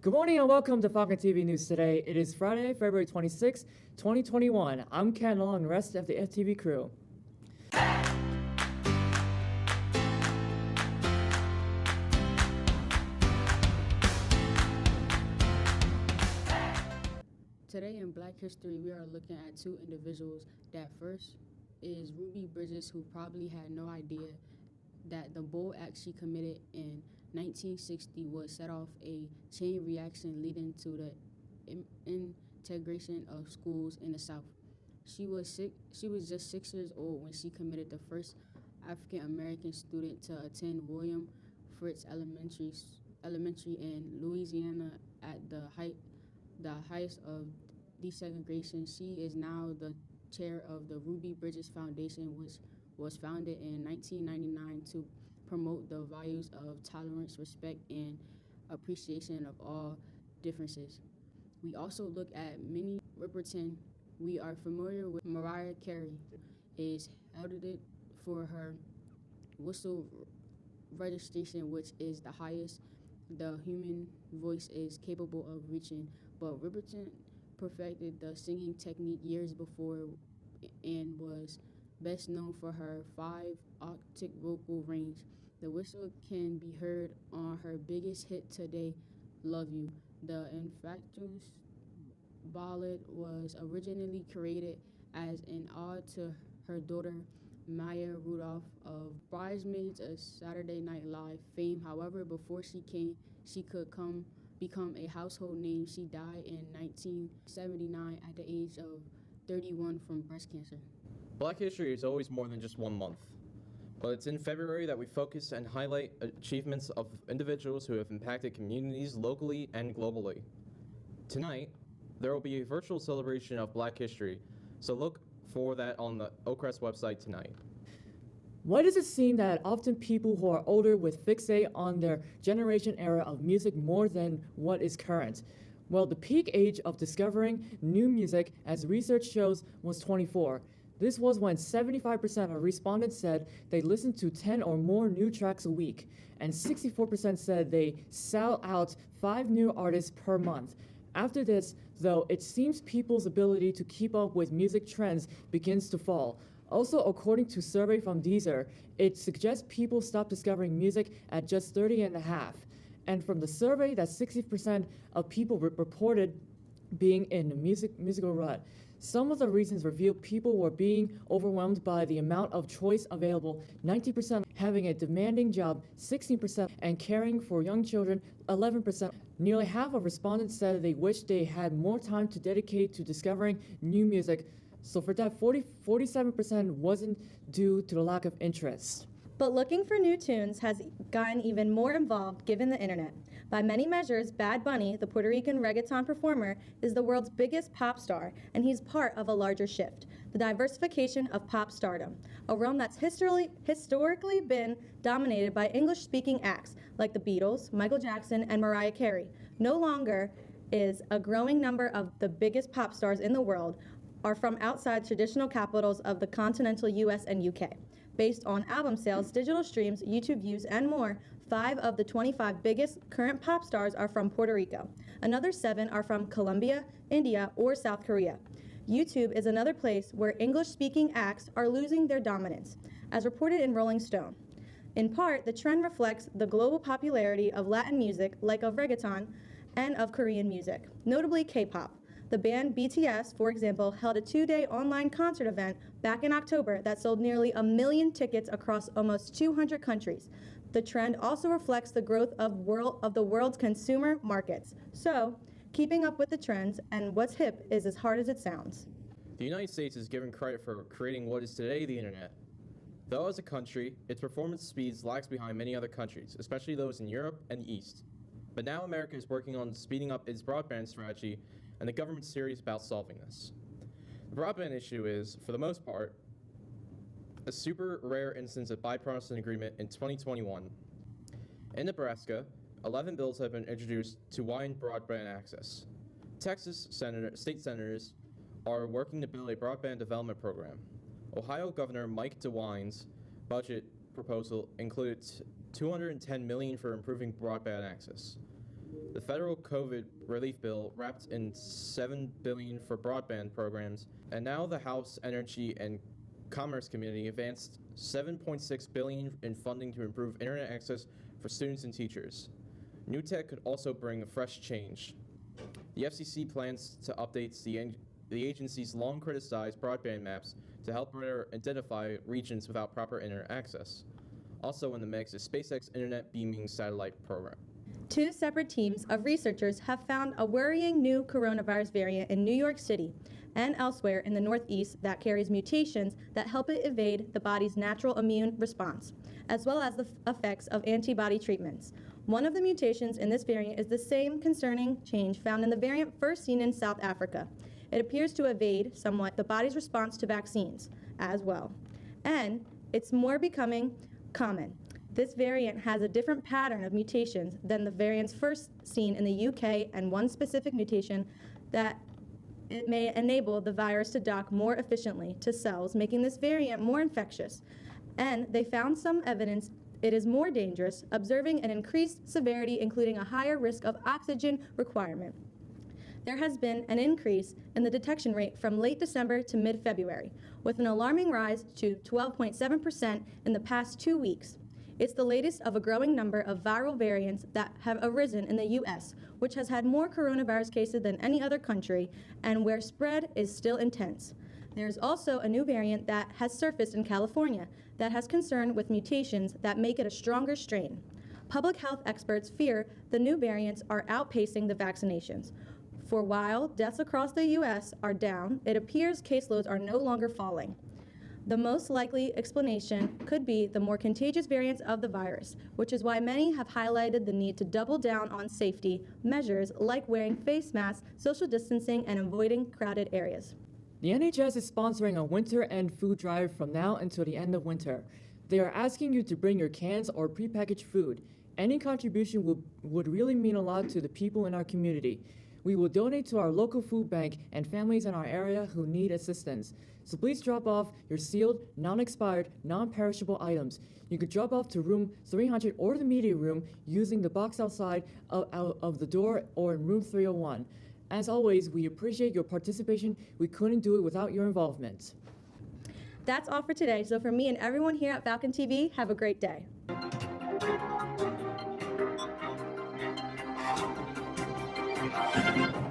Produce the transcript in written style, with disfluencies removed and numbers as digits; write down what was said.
Good morning and welcome to Falcon TV News today. It is Friday, February 26, 2021. I'm Ken Long and the rest of the FTV crew. Today in Black History, we are looking at two individuals. That first is Ruby Bridges, who probably had no idea that the bold act she committed in 1960 would set off a chain reaction leading to the integration of schools in the South. She was just 6 years old when she committed the first African American student to attend William Fritz Elementary in Louisiana at the highest of desegregation. She is now the chair of the Ruby Bridges Foundation, which was founded in 1999 to promote the values of tolerance, respect, and appreciation of all differences. We also look at Minnie Riperton. We are familiar with Mariah Carey, is heralded for her whistle registration, which is the highest the human voice is capable of reaching. But Riperton perfected the singing technique years before and was best known for her 5-octave vocal range. The whistle can be heard on her biggest hit today, Love You. The infectious ballad was originally created as an ode to her daughter, Maya Rudolph of Bridesmaids, a Saturday Night Live fame. However, before she could become a household name, she died in 1979 at the age of 31 from breast cancer. Black History is always more than just 1 month, but it's in February that we focus and highlight achievements of individuals who have impacted communities locally and globally. Tonight, there will be a virtual celebration of Black History, so look for that on the Oakcrest website tonight. Why does it seem that often people who are older would fixate on their generation era of music more than what is current? Well, the peak age of discovering new music, as research shows, was 24. This was when 75% of respondents said they listened to 10 or more new tracks a week, and 64% said they sought out 5 new artists per month. After this, though, it seems people's ability to keep up with music trends begins to fall. Also, according to a survey from Deezer, it suggests people stop discovering music at just 30 and a half. And from the survey, that 60% of people reported being in a musical rut. Some of the reasons revealed people were being overwhelmed by the amount of choice available, 90% having a demanding job, 16%, and caring for young children, 11%. Nearly half of respondents said they wished they had more time to dedicate to discovering new music. So for that, 47% wasn't due to the lack of interest. But looking for new tunes has gotten even more involved given the internet. By many measures, Bad Bunny, the Puerto Rican reggaeton performer, is the world's biggest pop star, and he's part of a larger shift, the diversification of pop stardom, a realm that's historically been dominated by English-speaking acts like the Beatles, Michael Jackson, and Mariah Carey. No longer is a growing number of the biggest pop stars in the world are from outside traditional capitals of the continental US and UK. Based on album sales, digital streams, YouTube views, and more, 5 of the 25 biggest current pop stars are from Puerto Rico. Another 7 are from Colombia, India, or South Korea. YouTube is another place where English-speaking acts are losing their dominance, as reported in Rolling Stone. In part, the trend reflects the global popularity of Latin music, like of reggaeton, and of Korean music, notably K-pop. The band BTS, for example, held a 2-day online concert event back in October that sold nearly 1 million tickets across almost 200 countries. The trend also reflects the growth of the world's consumer markets. So, keeping up with the trends and what's hip is as hard as it sounds. The United States is given credit for creating what is today the internet. Though as a country, its performance speeds lags behind many other countries, especially those in Europe and the East. But now America is working on speeding up its broadband strategy, and the government's serious about solving this. The broadband issue is, for the most part, a super rare instance of bipartisan agreement in 2021. In Nebraska, 11 bills have been introduced to widen broadband access. Texas state senators are working to build a broadband development program. Ohio Governor Mike DeWine's budget proposal included $210 million for improving broadband access. The federal COVID relief bill wrapped in $7 billion for broadband programs, and now the House Energy and Commerce Committee advanced $7.6 billion in funding to improve internet access for students and teachers. New tech could also bring a fresh change. The FCC plans to update the agency's long criticized broadband maps to help better identify regions without proper internet access. Also in the mix is SpaceX Internet Beaming Satellite Program. 2 separate teams of researchers have found a worrying new coronavirus variant in New York City and elsewhere in the Northeast that carries mutations that help it evade the body's natural immune response, as well as the effects of antibody treatments. One of the mutations in this variant is the same concerning change found in the variant first seen in South Africa. It appears to evade somewhat the body's response to vaccines as well. And it's more becoming common. This variant has a different pattern of mutations than the variants first seen in the UK, and one specific mutation that it may enable the virus to dock more efficiently to cells, making this variant more infectious. And they found some evidence it is more dangerous, observing an increased severity, including a higher risk of oxygen requirement. There has been an increase in the detection rate from late December to mid-February, with an alarming rise to 12.7% in the past 2 weeks. It's the latest of a growing number of viral variants that have arisen in the U.S., which has had more coronavirus cases than any other country, and where spread is still intense. There's also a new variant that has surfaced in California that has concern with mutations that make it a stronger strain. Public health experts fear the new variants are outpacing the vaccinations. For while deaths across the U.S. are down, it appears caseloads are no longer falling. The most likely explanation could be the more contagious variants of the virus, which is why many have highlighted the need to double down on safety measures like wearing face masks, social distancing, and avoiding crowded areas. The NHS is sponsoring a winter end food drive from now until the end of winter. They are asking you to bring your cans or prepackaged food. Any contribution would really mean a lot to the people in our community. We will donate to our local food bank and families in our area who need assistance. So please drop off your sealed, non-expired, non-perishable items. You could drop off to room 300 or the media room using the box outside of the door or in room 301. As always, we appreciate your participation. We couldn't do it without your involvement. That's all for today. So for me and everyone here at Falcon TV, have a great day. Thank you.